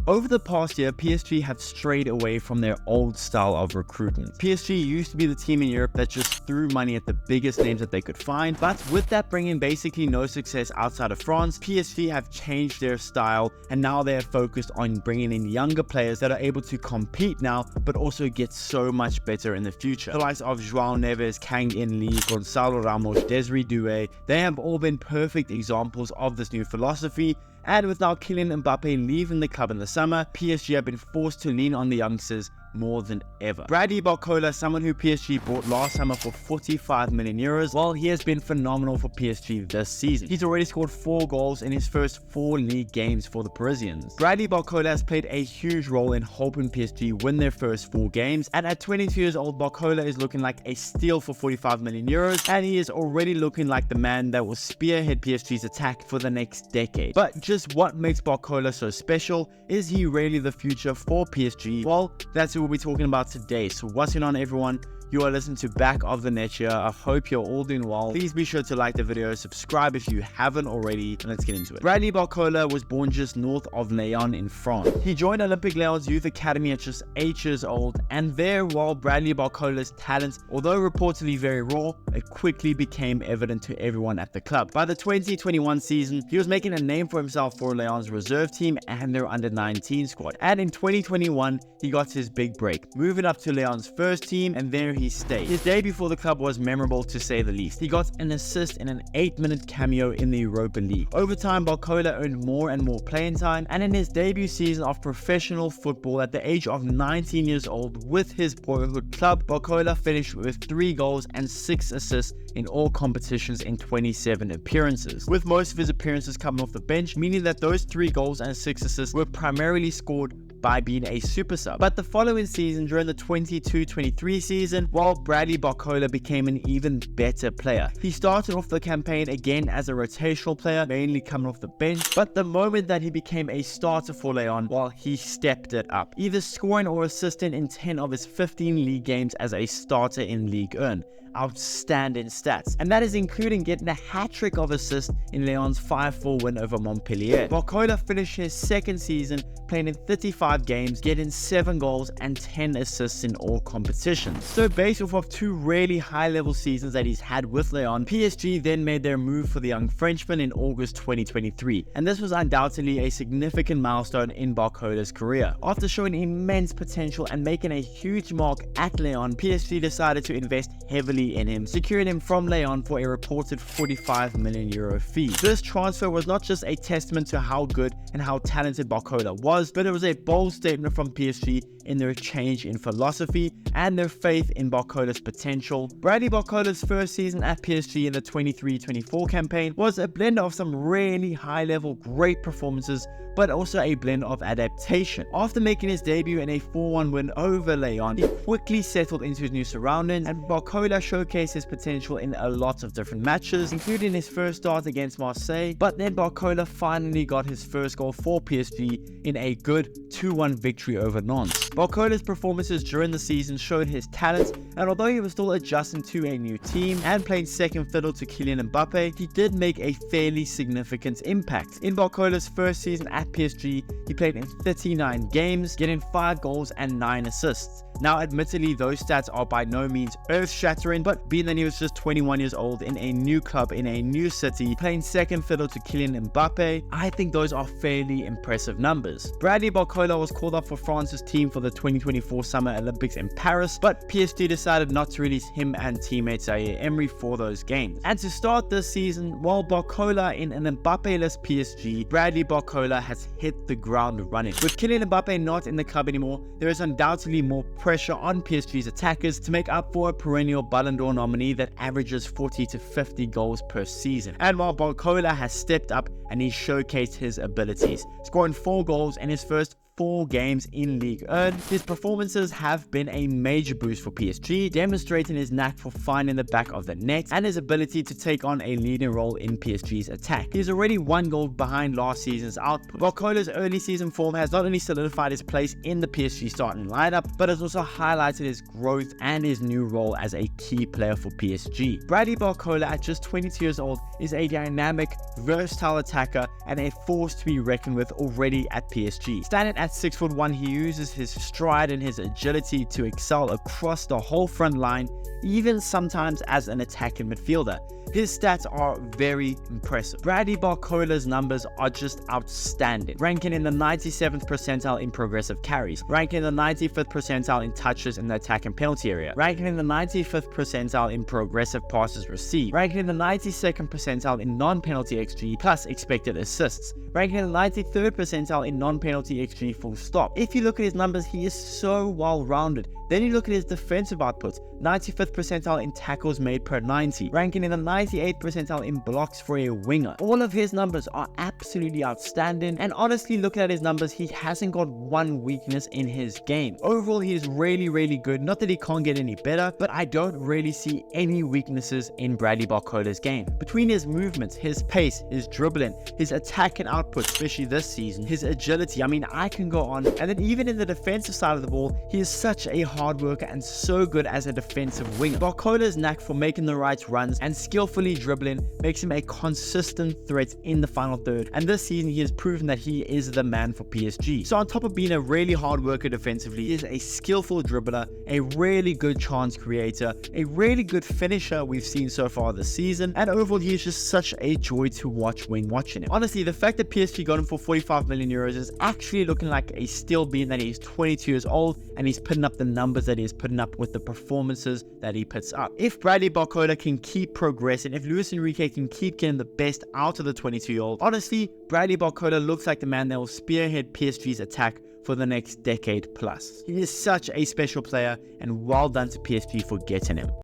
Over the past year, PSG have strayed away from their old style of recruitment. PSG used to be the team in Europe that just threw money at the biggest names that they could find, but with that bringing basically no success outside of France, PSG have changed their style and now they are focused on bringing in younger players that are able to compete now, but also get so much better in the future. The likes of João Neves, Kang In Lee, Gonçalo Ramos, Desiree Doué, they have all been perfect examples of this new philosophy. And with now Kylian Mbappe leaving the club in the summer, PSG have been forced to lean on the youngsters more than ever. Bradley Barcola, someone who PSG bought last summer for 45 million euros, well, he has been phenomenal for PSG this season. He's already scored 4 goals in his first 4 league games for the Parisians. Bradley Barcola has played a huge role in helping PSG win their first 4 games, and at 22 years old, Barcola is looking like a steal for 45 million euros, and he is already looking like the man that will spearhead PSG's attack for the next decade. But just what makes Barcola so special? Is he really the future for PSG? Well, that's what we'll be talking about today. So what's going on, everyone? You are listening to Back of the Net here. I hope you're all doing well. Please be sure to like the video, subscribe if you haven't already, and let's get into it. Bradley Barcola was born just north of Lyon in France. He joined Olympic Lyon's youth academy at just 8 years old, and there, while Bradley Barcola's talent, although reportedly very raw, it quickly became evident to everyone at the club. By the 2021 season, he was making a name for himself for Lyon's reserve team and their under-19 squad. And in 2021, he got his big break, moving up to Lyon's first team, and there he stayed. His debut for the club was memorable to say the least. He got an assist in an 8-minute cameo in the Europa League. Over time, Barcola earned more and more playing time, and in his debut season of professional football at the age of 19 years old with his boyhood club, Barcola finished with 3 goals and 6 assists in all competitions in 27 appearances, with most of his appearances coming off the bench, meaning that those 3 goals and 6 assists were primarily scored by being a super sub. But the following season, during the 22-23 season, while Bradley Barcola became an even better player. He started off the campaign again as a rotational player, mainly coming off the bench, but the moment that he became a starter for Lyon, well, he stepped it up, either scoring or assisting in 10 of his 15 league games as a starter in Ligue 1. Outstanding stats, and that is including getting a hat-trick of assists in Lyon's 5-4 win over Montpellier. Barcola finished his second season playing in 35 games, getting 7 goals and 10 assists in all competitions. So based off of 2 really high-level seasons that he's had with Lyon, PSG then made their move for the young Frenchman in August 2023, and this was undoubtedly a significant milestone in Barcola's career. After showing immense potential and making a huge mark at Lyon, PSG decided to invest heavily in him, securing him from Lyon for a reported 45 million euro fee. This transfer was not just a testament to how good and how talented Barcola was, but it was a bold statement from PSG in their change in philosophy and their faith in Barcola's potential. Bradley Barcola's first season at PSG in the 23-24 campaign was a blend of some really high-level great performances, but also a blend of adaptation. After making his debut in a 4-1 win over Lyon, he quickly settled into his new surroundings, and Barcola showcased his potential in a lot of different matches, including his first start against Marseille, but then Barcola finally got his first goal for PSG in a good 2-1 victory over Nantes. Barcola's performances during the season showed his talent, and although he was still adjusting to a new team and playing second fiddle to Kylian Mbappe, he did make a fairly significant impact. In Barcola's first season at PSG, he played in 39 games, getting 5 goals and 9 assists. Now, admittedly, those stats are by no means earth-shattering, but being that he was just 21 years old in a new club, in a new city, playing second fiddle to Kylian Mbappe, I think those are fairly impressive numbers. Bradley Barcola was called up for France's team for the 2024 Summer Olympics in Paris, but PSG decided not to release him and teammate Zaire Emery for those games. And to start this season, while Barcola in an Mbappe-less PSG, Bradley Barcola has hit the ground running. With Kylian Mbappe not in the club anymore, there is undoubtedly more pressure on PSG's attackers to make up for a perennial Ballon d'Or nominee that averages 40 to 50 goals per season. And while Barcola has stepped up and he showcased his abilities, scoring 4 goals in his first 4 games in Ligue 1, his performances have been a major boost for PSG, demonstrating his knack for finding the back of the net and his ability to take on a leading role in PSG's attack. He's already 1 goal behind last season's output. Barcola's early season form has not only solidified his place in the PSG starting lineup, but has also highlighted his growth and his new role as a key player for PSG. Bradley Barcola, at just 22 years old, is a dynamic, versatile attacker and a force to be reckoned with already at PSG. Standing at 6'1", he uses his stride and his agility to excel across the whole front line, even sometimes as an attacking midfielder. His stats are very impressive. Bradley Barcola's numbers are just outstanding, ranking in the 97th percentile in progressive carries, ranking in the 95th percentile in touches in the attack and penalty area, ranking in the 95th percentile in progressive passes received, ranking in the 92nd percentile in non-penalty XG plus expected assists, ranking in the 93rd percentile in non-penalty XG full stop. If you look at his numbers, he is so well-rounded. Then you look at his defensive outputs, 95th percentile in tackles made per 90, ranking in the 98th percentile in blocks for a winger. All of his numbers are absolutely outstanding, and honestly, looking at his numbers, he hasn't got one weakness in his game. Overall, he is really good. Not that he can't get any better, but I don't really see any weaknesses in Bradley Barcola's game. Between his movements, his pace, his dribbling, his attack and output, especially this season, his agility, I mean, I can go on. And then even in the defensive side of the ball, he is such a hard worker and so good as a defensive winger. Barcola's knack for making the right runs and skillfully dribbling makes him a consistent threat in the final third, and this season he has proven that he is the man for PSG. So on top of being a really hard worker defensively, he is a skillful dribbler, a really good chance creator, a really good finisher we've seen so far this season, and overall he is just such a joy to watch when watching him. Honestly, the fact that PSG got him for 45 million euros is actually looking like a steal, being that he's 22 years old and he's putting up the numbers that he's putting up with the performances that he puts up. If Bradley Barcola can keep progressing, if Luis Enrique can keep getting the best out of the 22-year-old, honestly, Bradley Barcola looks like the man that will spearhead PSG's attack for the next decade plus. He is such a special player, and well done to PSG for getting him.